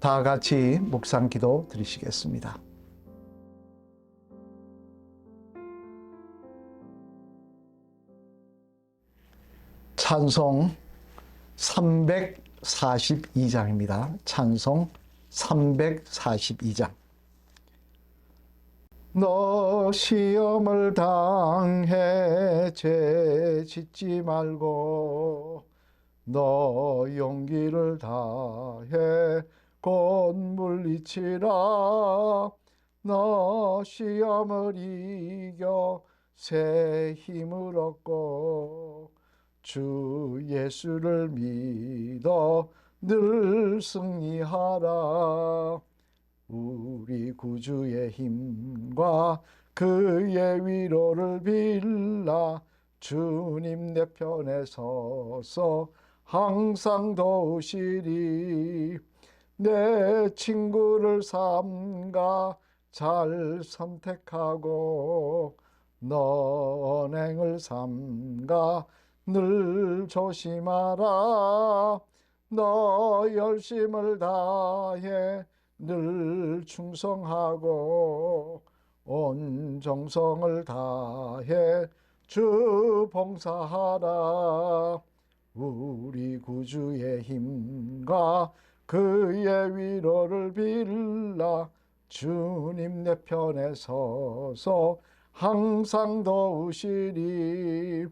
다 같이 묵상 기도 드리시겠습니다. 찬송 342장입니다. 찬송 342장. 너 시험을 당해 죄 짓지 말고 너 용기를 다해 곧 물리치라. 너 시험을 이겨 새 힘을 얻고 주 예수를 믿어 늘 승리하라. 우리 구주의 힘과 그의 위로를 빌라. 주님 내 편에 서서 항상 도우시리. 내 친구를 삼가 잘 선택하고 너 언행을 삼가 늘 조심하라. 너 열심을 다해 늘 충성하고 온 정성을 다해 주 봉사하라. 우리 구주의 힘과 그의 위로를 빌라. 주님 내 편에 서서 항상 도우시리.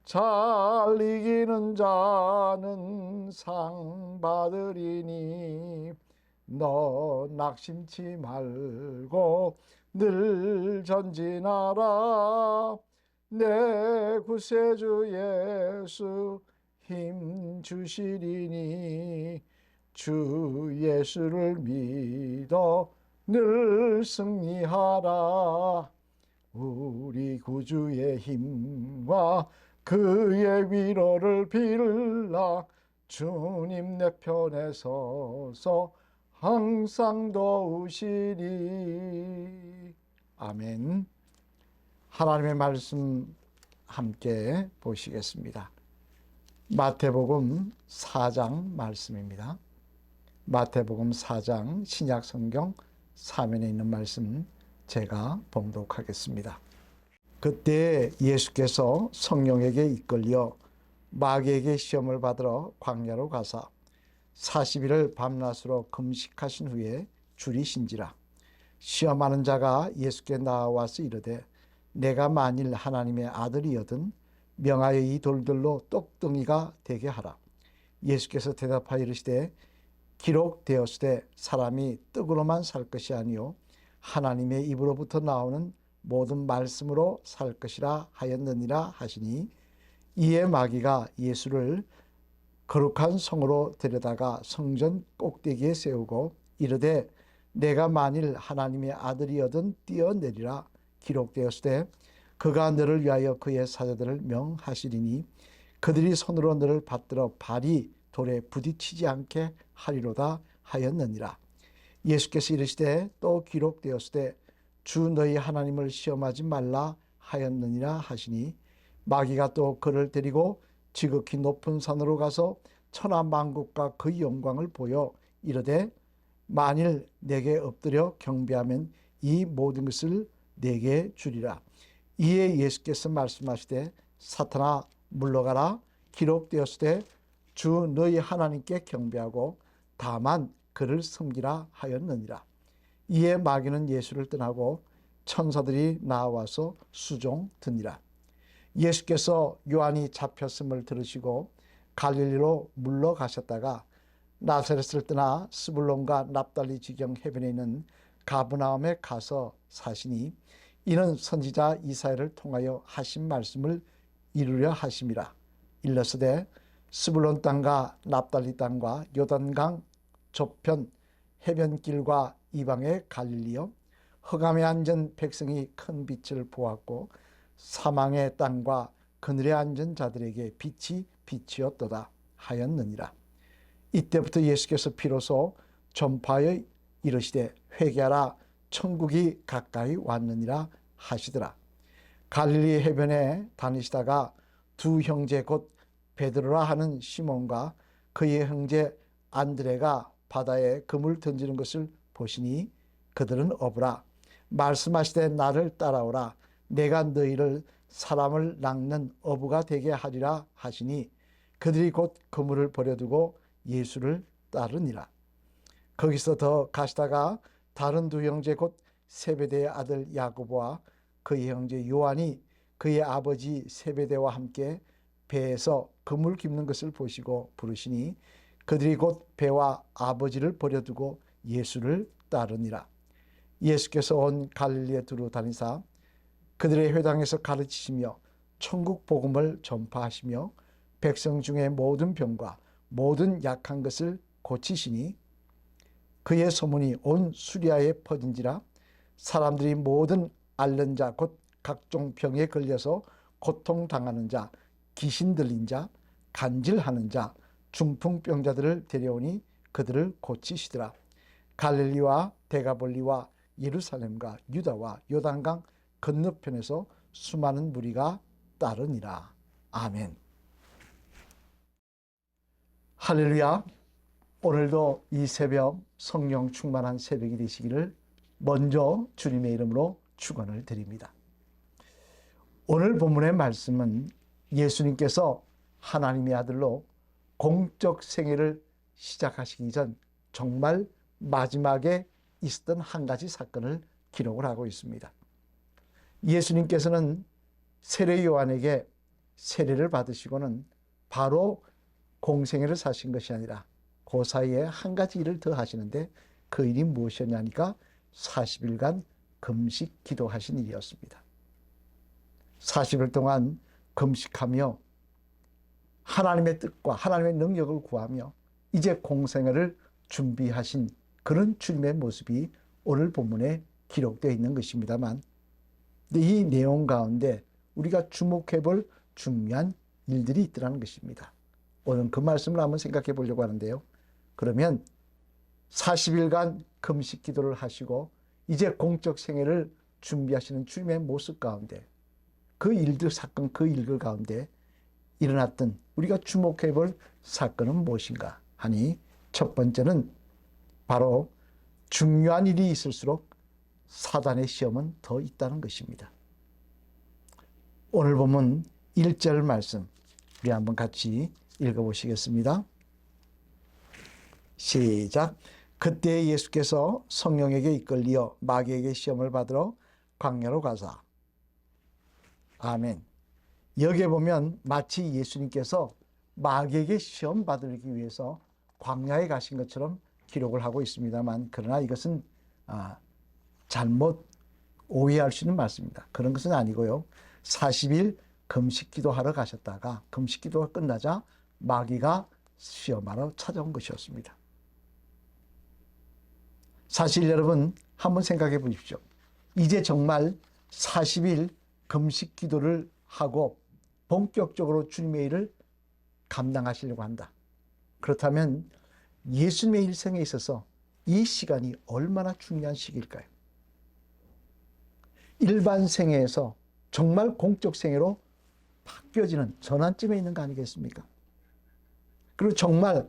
잘 이기는 자는 상 받으리니 너 낙심치 말고 늘 전진하라. 내 구세주 예수 힘 주시리니 주 예수를 믿어 늘 승리하라. 우리 구주의 힘과 그의 위로를 빌라. 주님 내 편에 서서 항상 도우시리. 아멘. 하나님의 말씀 함께 보시겠습니다. 마태복음 4장 말씀입니다. 마태복음 4장 신약성경 사면에 있는 말씀 제가 봉독하겠습니다. 그때 예수께서 성령에게 이끌려 마귀에게 시험을 받으러 광야로 가사 40일을 밤낮으로 금식하신 후에 줄이신지라. 시험하는 자가 예수께 나와서 이르되 내가 만일 하나님의 아들이거든 명하여 이 돌들로 똑덩이가 되게 하라. 예수께서 대답하여 이르시되 기록되었으되 사람이 떡으로만 살 것이 아니요 하나님의 입으로부터 나오는 모든 말씀으로 살 것이라 하였느니라 하시니, 이에 마귀가 예수를 거룩한 성으로 데려다가 성전 꼭대기에 세우고 이르되 내가 만일 하나님의 아들이거든 뛰어내리라. 기록되었으되 그가 너를 위하여 그의 사자들을 명하시리니 그들이 손으로 너를 받들어 발이 돌에 부딪히지 않게 하리로다 하였느니라. 예수께서 이르시되 또 기록되었으되 주 너희 하나님을 시험하지 말라 하였느니라 하시니, 마귀가 또 그를 데리고 지극히 높은 산으로 가서 천하만국과 그 영광을 보여 이르되 만일 내게 엎드려 경배하면 이 모든 것을 내게 주리라. 이에 예수께서 말씀하시되 사탄아 물러가라. 기록되었으되 주 너희 하나님께 경배하고 다만 그를 섬기라 하였느니라. 이에 마귀는 예수를 떠나고 천사들이 나와서 수종드니라. 예수께서 요한이 잡혔음을 들으시고 갈릴리로 물러가셨다가 나사렛을 떠나 스불론과 납달리 지경 해변에 있는 가브나움에 가서 사시니, 이는 선지자 이사야를 통하여 하신 말씀을 이루려 하심이라. 일러스되 스불론 땅과 납달리 땅과 요단강 저편 해변길과 이방의 갈릴리여, 흑암에 앉은 백성이 큰 빛을 보았고 사망의 땅과 그늘에 앉은 자들에게 빛이 비치었도다 하였느니라. 이때부터 예수께서 비로소 전파하여 이르시되 회개하라 천국이 가까이 왔느니라 하시더라. 갈릴리 해변에 다니시다가 두 형제 곧 베드로라 하는 시몬과 그의 형제 안드레가 바다에 그물 던지는 것을 보시니 그들은 어부라. 말씀하시되 나를 따라오라. 내가 너희를 사람을 낚는 어부가 되게 하리라 하시니 그들이 곧 그물을 버려두고 예수를 따르니라. 거기서 더 가시다가 다른 두 형제 곧 세베대의 아들 야고보와 그의 형제 요한이 그의 아버지 세베대와 함께 배에서 그물 깁는 것을 보시고 부르시니 그들이 곧 배와 아버지를 버려두고 예수를 따르니라. 예수께서 온 갈릴리에 두루 다니사 그들의 회당에서 가르치시며 천국 복음을 전파하시며 백성 중에 모든 병과 모든 약한 것을 고치시니 그의 소문이 온 수리아에 퍼진지라. 사람들이 모든 앓는 자 곧 각종 병에 걸려서 고통당하는 자, 귀신 들린 자, 간질하는 자, 중풍병자들을 데려오니 그들을 고치시더라. 갈릴리와 데가볼리와 예루살렘과 유다와 요단강 건너편에서 수많은 무리가 따르니라. 아멘. 할렐루야. 오늘도 이 새벽 성령 충만한 새벽이 되시기를 먼저 주님의 이름으로 축원을 드립니다. 오늘 본문의 말씀은 예수님께서 하나님의 아들로 공적 생애를 시작하시기 전 정말 마지막에 있었던 한 가지 사건을 기록을 하고 있습니다. 예수님께서는 세례 요한에게 세례를 받으시고는 바로 공생애를 사신 것이 아니라 그 사이에 한 가지 일을 더 하시는데 그 일이 무엇이었냐니까 40일간 금식 기도하신 일이었습니다. 40일 동안 금식하며 하나님의 뜻과 하나님의 능력을 구하며 이제 공생애를 준비하신 그런 주님의 모습이 오늘 본문에 기록되어 있는 것입니다만, 이 내용 가운데 우리가 주목해 볼 중요한 일들이 있더라는 것입니다. 오늘 그 말씀을 한번 생각해 보려고 하는데요. 그러면 40일간 금식 기도를 하시고 이제 공적 생애를 준비하시는 주님의 모습 가운데 그 일들 사건, 그 일들 가운데 일어났던 우리가 주목해 볼 사건은 무엇인가 하니, 첫 번째는 바로 중요한 일이 있을수록 사단의 시험은 더 있다는 것입니다. 오늘 보면 1절 말씀 우리 한번 같이 읽어보시겠습니다. 시작. 그때 예수께서 성령에게 이끌리어 마귀에게 시험을 받으러 광야로 가사. 아멘. 여기에 보면 마치 예수님께서 마귀에게 시험 받으기 위해서 광야에 가신 것처럼 기록을 하고 있습니다만, 그러나 이것은 잘못 오해할 수 있는 말씀입니다. 그런 것은 아니고요. 40일 금식 기도하러 가셨다가 금식 기도가 끝나자 마귀가 시험하러 찾아온 것이었습니다. 사실 여러분 한번 생각해 보십시오. 이제 정말 40일 금식 기도를 하고 본격적으로 주님의 일을 감당하시려고 한다. 그렇다면 예수님의 일생에 있어서 이 시간이 얼마나 중요한 시기일까요? 일반 생애에서 정말 공적 생애로 바뀌어지는 전환점에 있는 거 아니겠습니까? 그리고 정말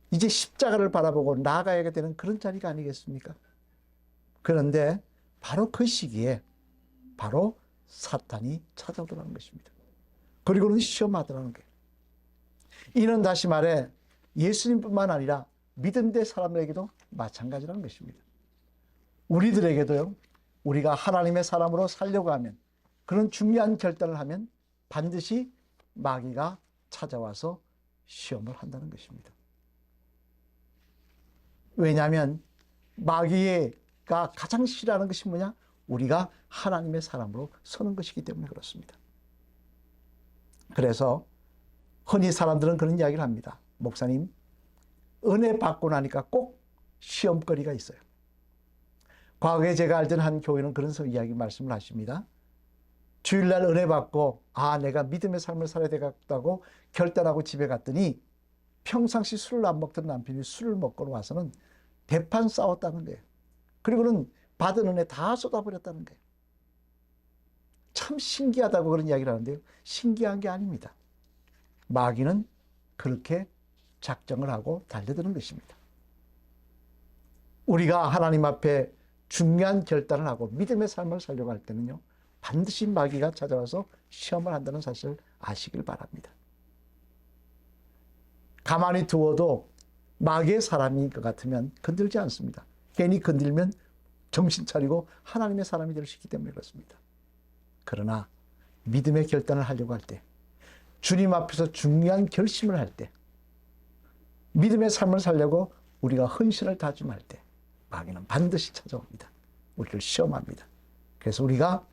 이제 십자가를 바라보고 나아가야 되는 그런 자리가 아니겠습니까? 그런데 바로 그 시기에 바로 사탄이 찾아오더라는 것입니다. 그리고는 시험하더라는 거예요. 이는 다시 말해 예수님뿐만 아니라 믿음의 사람들에게도 마찬가지라는 것입니다. 우리들에게도요, 우리가 하나님의 사람으로 살려고 하면, 그런 중요한 결단을 하면 반드시 마귀가 찾아와서 시험을 한다는 것입니다. 왜냐하면 마귀가 가장 싫어하는 것이 뭐냐? 우리가 하나님의 사람으로 서는 것이기 때문에 그렇습니다. 그래서 흔히 사람들은 그런 이야기를 합니다. 목사님, 은혜 받고 나니까 꼭 시험거리가 있어요. 과거에 제가 알던 한 교회는 그런 이야기 말씀을 하십니다. 주일날 은혜 받고 내가 믿음의 삶을 살아야 되겠다고 결단하고 집에 갔더니 평상시 술을 안 먹던 남편이 술을 먹고 와서는 대판 싸웠다는 거예요. 그리고는 받은 은혜 다 쏟아버렸다는 거예요. 참 신기하다고 그런 이야기를 하는데요. 신기한 게 아닙니다. 마귀는 그렇게 작정을 하고 달려드는 것입니다. 우리가 하나님 앞에 중요한 결단을 하고 믿음의 삶을 살려고 할 때는요, 반드시 마귀가 찾아와서 시험을 한다는 사실을 아시길 바랍니다. 가만히 두어도 마귀의 사람인 것 같으면 건들지 않습니다. 괜히 건들면 정신 차리고 하나님의 사람이 될 수 있기 때문에 그렇습니다. 그러나 믿음의 결단을 하려고 할 때, 주님 앞에서 중요한 결심을 할 때, 믿음의 삶을 살려고 우리가 헌신을 다짐할 때 마귀는 반드시 찾아옵니다. 우리를 시험합니다. 그래서 우리가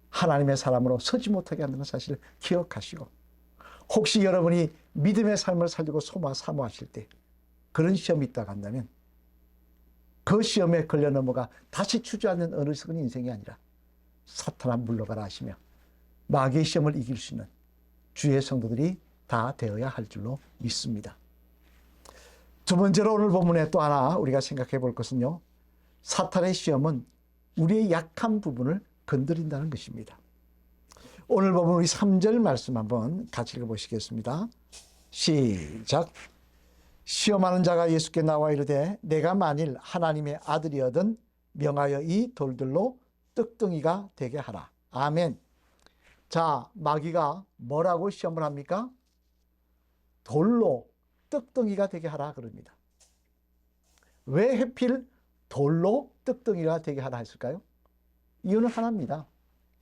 하나님의 사람으로 서지 못하게 한다는 사실을 기억하시고, 혹시 여러분이 믿음의 삶을 살려고 사모하실 때 그런 시험이 있다고 한다면 그 시험에 걸려 넘어가 다시 주저앉는 어리석은 인생이 아니라 사탄아 물러가라 하시며 마귀의 시험을 이길 수 있는 주의 성도들이 다 되어야 할 줄로 믿습니다. 두 번째로 오늘 본문에 또 하나 우리가 생각해 볼 것은요, 사탄의 시험은 우리의 약한 부분을 건드린다는 것입니다. 오늘 본문 우리 3절 말씀 한번 같이 읽어보시겠습니다. 시작. 시험하는 자가 예수께 나와 이르되 내가 만일 하나님의 아들이거든 명하여 이 돌들로 떡덩이가 되게 하라. 아멘. 자, 마귀가 뭐라고 시험을 합니까? 돌로 떡덩이가 되게 하라 그럽니다. 왜 하필 돌로 떡덩이가 되게 하라 했을까요? 이유는 하나입니다.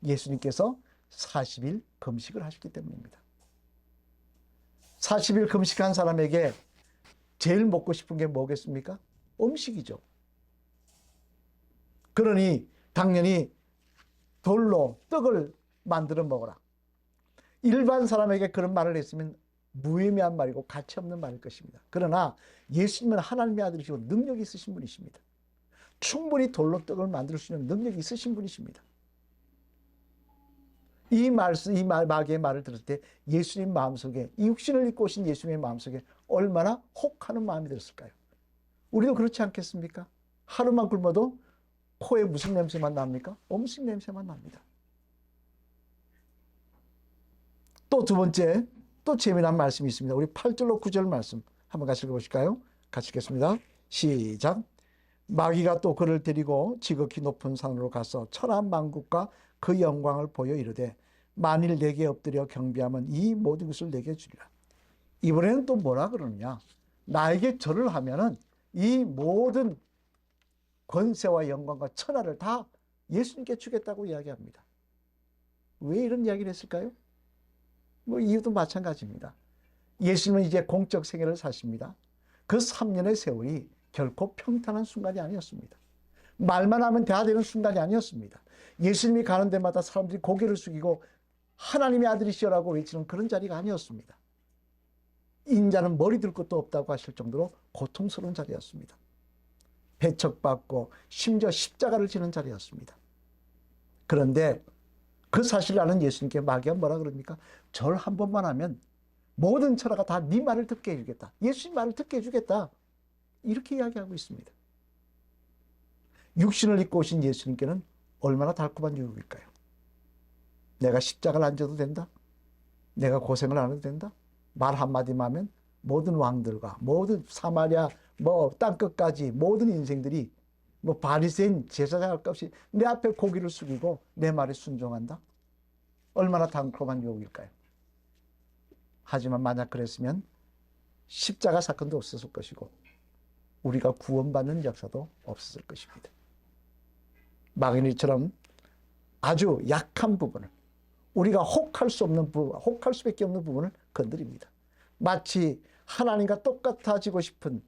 예수님께서 40일 금식을 하셨기 때문입니다. 40일 금식한 사람에게 제일 먹고 싶은 게 뭐겠습니까? 음식이죠. 그러니 당연히 돌로 떡을 만들어 먹어라. 일반 사람에게 그런 말을 했으면 무의미한 말이고 가치 없는 말일 것입니다. 그러나 예수님은 하나님의 아들이시고 능력이 있으신 분이십니다. 충분히 돌로 떡을 만들 수 있는 능력이 있으신 분이십니다. 이 마귀의 말을 들을 때 예수님 마음속에, 이 육신을 입고 오신 예수님의 마음속에 얼마나 혹하는 마음이 들었을까요? 우리도 그렇지 않겠습니까? 하루만 굶어도 코에 무슨 냄새만 납니까? 음식 냄새만 납니다. 또 두 번째, 또 재미난 말씀이 있습니다. 우리 8절로 9절 말씀 한번 같이 읽어보실까요? 같이 읽겠습니다. 시작. 마귀가 또 그를 데리고 지극히 높은 산으로 가서 천하만국과 그 영광을 보여 이르되 만일 내게 엎드려 경배하면 이 모든 것을 내게 주리라. 이번에는 또 뭐라 그러느냐? 나에게 절을 하면은 이 모든 권세와 영광과 천하를 다 예수님께 주겠다고 이야기합니다. 왜 이런 이야기를 했을까요? 뭐 이유도 마찬가지입니다. 예수님은 이제 공적 생애를 사십니다. 그 3년의 세월이 결코 평탄한 순간이 아니었습니다. 말만 하면 다 되는 순간이 아니었습니다. 예수님이 가는 데마다 사람들이 고개를 숙이고 하나님의 아들이시라고 외치는 그런 자리가 아니었습니다. 인자는 머리 들 것도 없다고 하실 정도로 고통스러운 자리였습니다. 배척받고 심지어 십자가를 지는 자리였습니다. 그런데 그 사실을 아는 예수님께 마귀가 뭐라 그럽니까? 절 한 번만 하면 모든 천하가 다 네 말을 듣게 해주겠다. 예수님 말을 듣게 해주겠다. 이렇게 이야기하고 있습니다. 육신을 입고 오신 예수님께는 얼마나 달콤한 유혹일까요? 내가 십자가를 안 져도 된다? 내가 고생을 안 해도 된다? 말 한마디만 하면 모든 왕들과 모든 사마리아 땅끝까지 모든 인생들이 바리새인 제사장 할 것 없이 내 앞에 고개를 숙이고 내 말에 순종한다? 얼마나 달콤한 유혹일까요? 하지만 만약 그랬으면 십자가 사건도 없었을 것이고 우리가 구원받는 역사도 없었을 것입니다. 마귀는 이처럼 아주 약한 부분을, 우리가 혹할 수 없는 부분, 혹할 수밖에 없는 부분을 건드립니다. 마치 하나님과 똑같아지고 싶은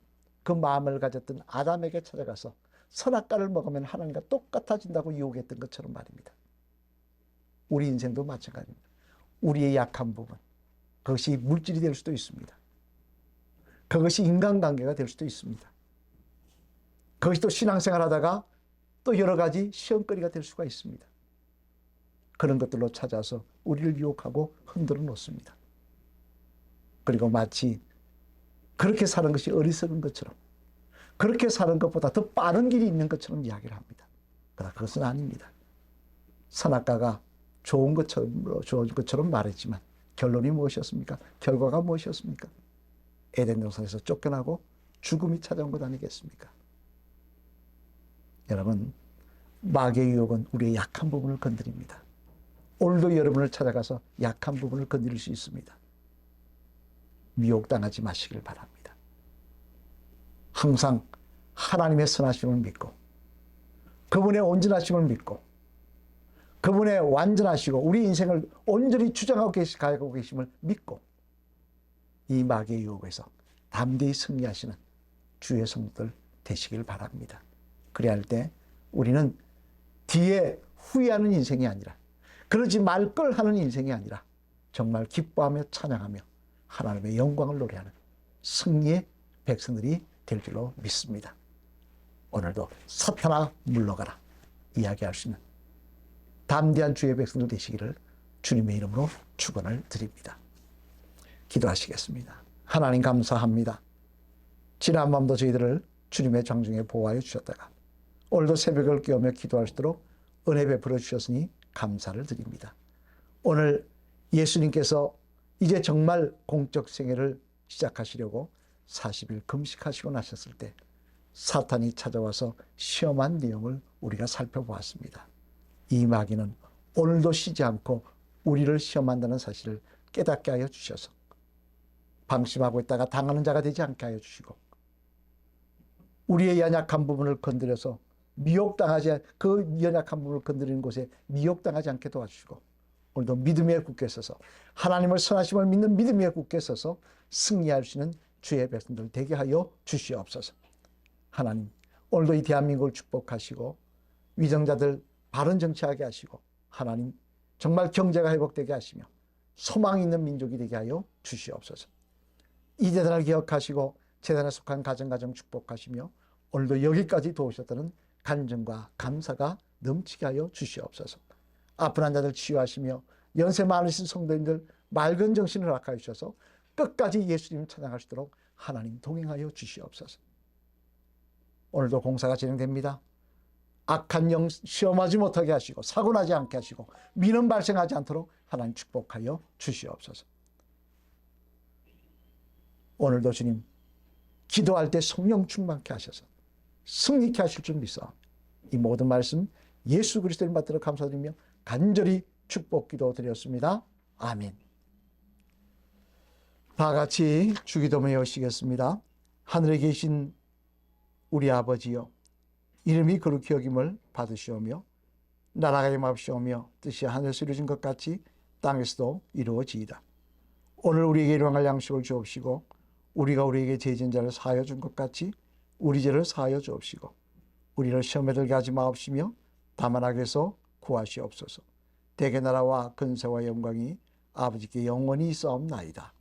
그 마음을 가졌던 아담에게 찾아가서 선악과를 먹으면 하나님과 똑같아진다고 유혹했던 것처럼 말입니다. 우리 인생도 마찬가지입니다. 우리의 약한 부분, 그것이 물질이 될 수도 있습니다. 그것이 인간관계가 될 수도 있습니다. 그것이 또 신앙생활 하다가 또 여러 가지 시험거리가 될 수가 있습니다. 그런 것들로 찾아서 우리를 유혹하고 흔들어 놓습니다. 그리고 마치 그렇게 사는 것이 어리석은 것처럼, 그렇게 사는 것보다 더 빠른 길이 있는 것처럼 이야기를 합니다. 그러나 그것은 아닙니다. 선악과가 좋은 것처럼 말했지만 결론이 무엇이었습니까? 결과가 무엇이었습니까? 에덴 동산에서 쫓겨나고 죽음이 찾아온 것 아니겠습니까? 여러분, 마귀의 유혹은 우리의 약한 부분을 건드립니다. 오늘도 여러분을 찾아가서 약한 부분을 건드릴 수 있습니다. 미혹당하지 마시길 바랍니다. 항상 하나님의 선하심을 믿고 그분의 온전하심을 믿고 그분의 완전하시고 우리 인생을 온전히 주장하고 가고 계심을 믿고 이 마귀의 유혹에서 담대히 승리하시는 주의 성도들 되시길 바랍니다. 그래야 할 때 우리는 뒤에 후회하는 인생이 아니라 그러지 말 걸 하는 인생이 아니라 정말 기뻐하며 찬양하며 하나님의 영광을 노래하는 승리의 백성들이 될 줄로 믿습니다. 오늘도 사탄아 물러가라 이야기할 수 있는 담대한 주의 백성들 되시기를 주님의 이름으로 축원을 드립니다. 기도하시겠습니다. 하나님 감사합니다. 지난 밤도 저희들을 주님의 장중에 보호하여 주셨다가 오늘도 새벽을 깨우며 기도할 수 있도록 은혜 베풀어 주셨으니 감사를 드립니다. 오늘 예수님께서 이제 정말 공적 생애를 시작하시려고 40일 금식하시고 나셨을 때 사탄이 찾아와서 시험한 내용을 우리가 살펴보았습니다. 이 마귀는 오늘도 쉬지 않고 우리를 시험한다는 사실을 깨닫게 하여 주셔서 방심하고 있다가 당하는 자가 되지 않게 하여 주시고 우리의 연약한 부분을 건드려서 미혹당하지 그 연약한 부분을 건드리는 곳에 미혹당하지 않게 도와주시고 오늘도 믿음에 굳게 서서 하나님을 선하심을 믿는 믿음에 굳게 서서 승리할 수 있는 주의 백성들 되게 하여 주시옵소서. 하나님 오늘도 이 대한민국을 축복하시고 위정자들 바른 정치하게 하시고 하나님 정말 경제가 회복되게 하시며 소망이 있는 민족이 되게 하여 주시옵소서. 이 재단을 기억하시고 재단에 속한 가정 축복하시며 오늘도 여기까지 도우셨다는 간증과 감사가 넘치게 하여 주시옵소서. 아픈 환자들 치유하시며 연세 많으신 성도님들 맑은 정신을 허락하여 주셔서 끝까지 예수님 찬양할 수 있도록 하나님 동행하여 주시옵소서. 오늘도 공사가 진행됩니다. 악한 영 시험하지 못하게 하시고 사고나지 않게 하시고 미는 발생하지 않도록 하나님 축복하여 주시옵소서. 오늘도 주님 기도할 때 성령 충만케 하셔서 승리케 하실 줄 믿사 이 모든 말씀 예수 그리스도를 받들어 감사드리며 간절히 축복 기도 드렸습니다. 아멘. 다 같이 주기도문에 오시겠습니다. 하늘에 계신 우리 아버지여 이름이 거룩히 여김을 받으시오며 나라가 임하옵시오며 뜻이 하늘에서 이루어진 것 같이 땅에서도 이루어지이다. 오늘 우리에게 일용할 양식을 주옵시고 우리가 우리에게 죄진 자를 사하여 준 것 같이 우리 죄를 사하여 주옵시고 우리를 시험에 들게 하지 마옵시며 다만 악에서 구하시옵소서. 대개 나라와 근세와 영광이 아버지께 영원히 있사옵나이다.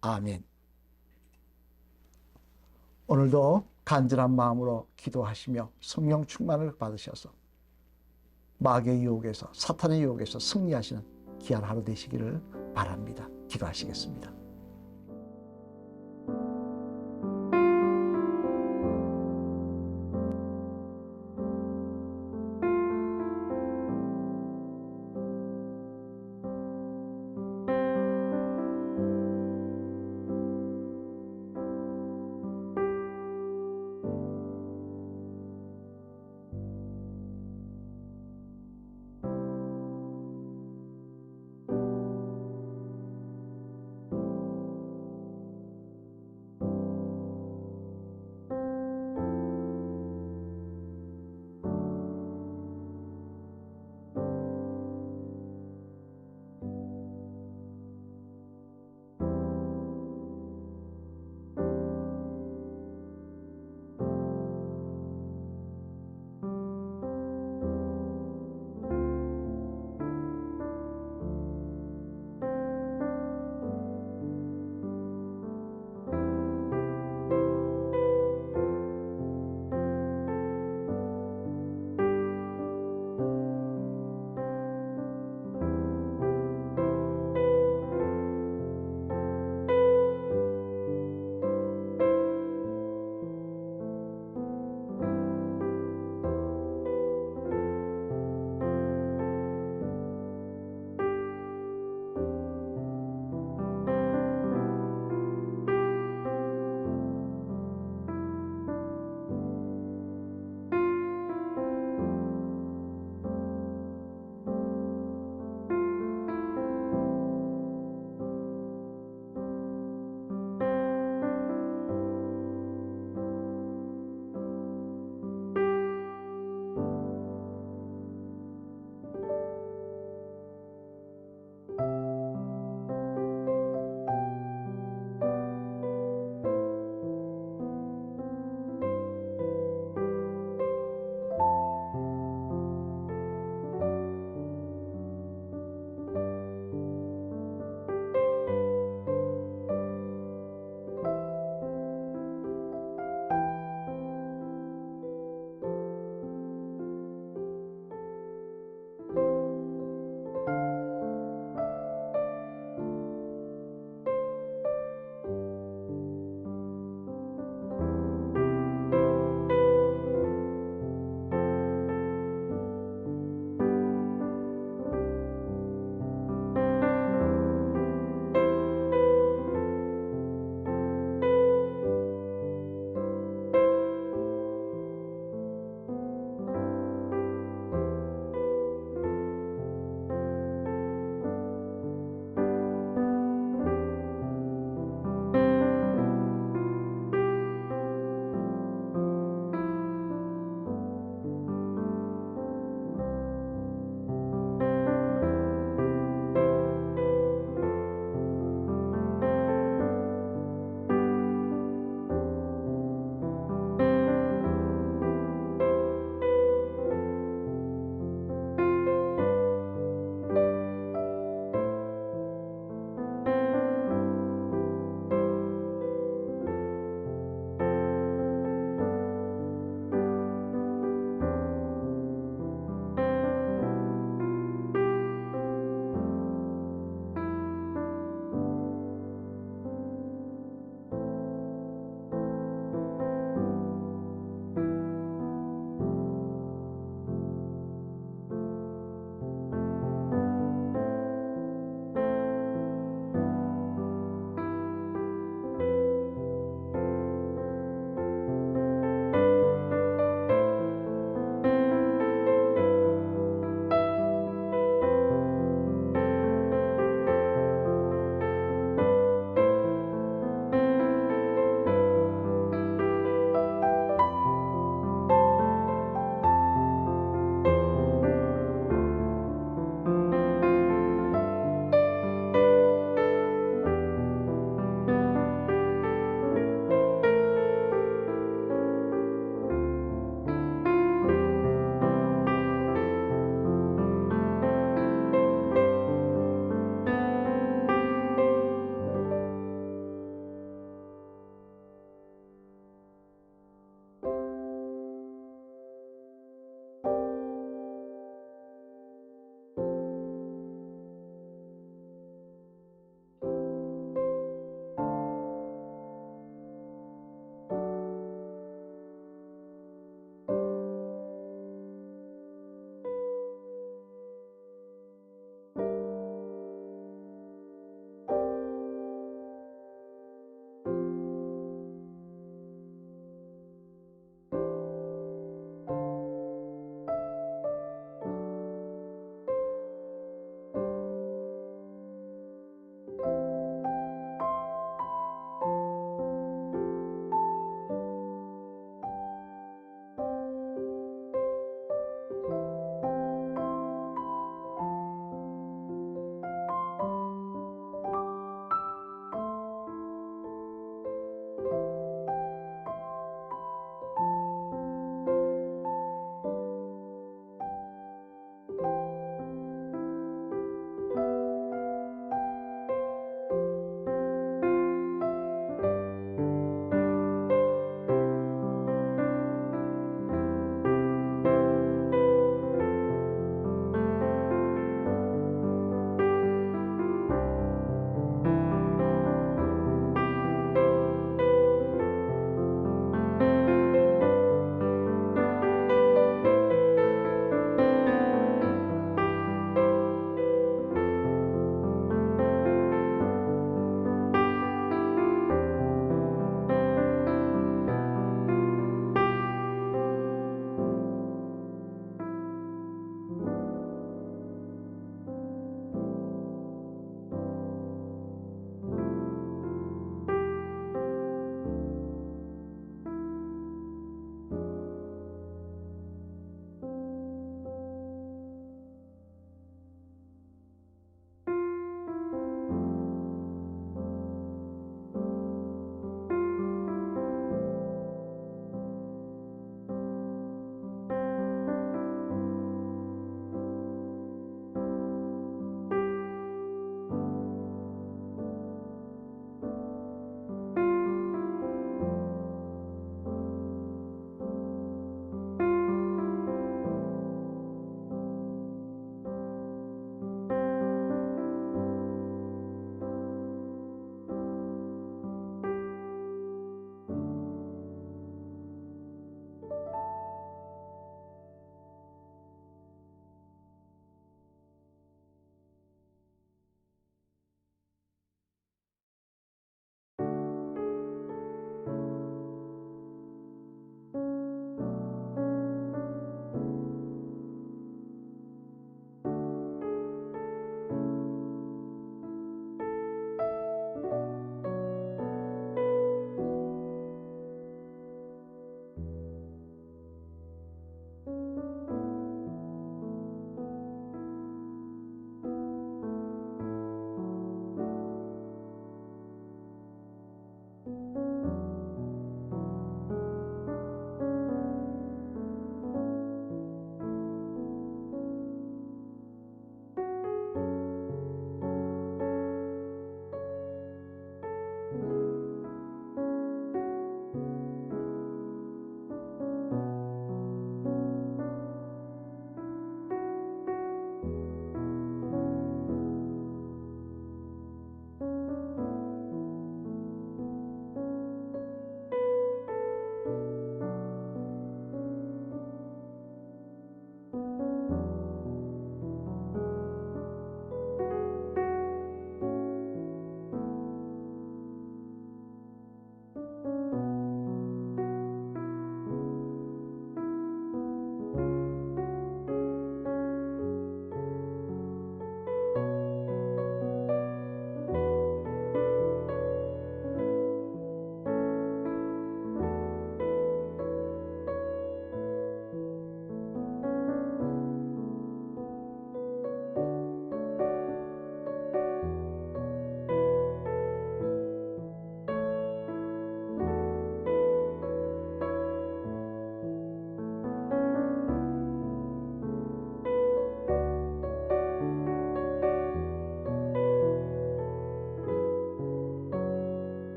아멘. 오늘도 간절한 마음으로 기도하시며 성령 충만을 받으셔서 마귀의 유혹에서 사탄의 유혹에서 승리하시는 귀한 하루 되시기를 바랍니다. 기도하시겠습니다.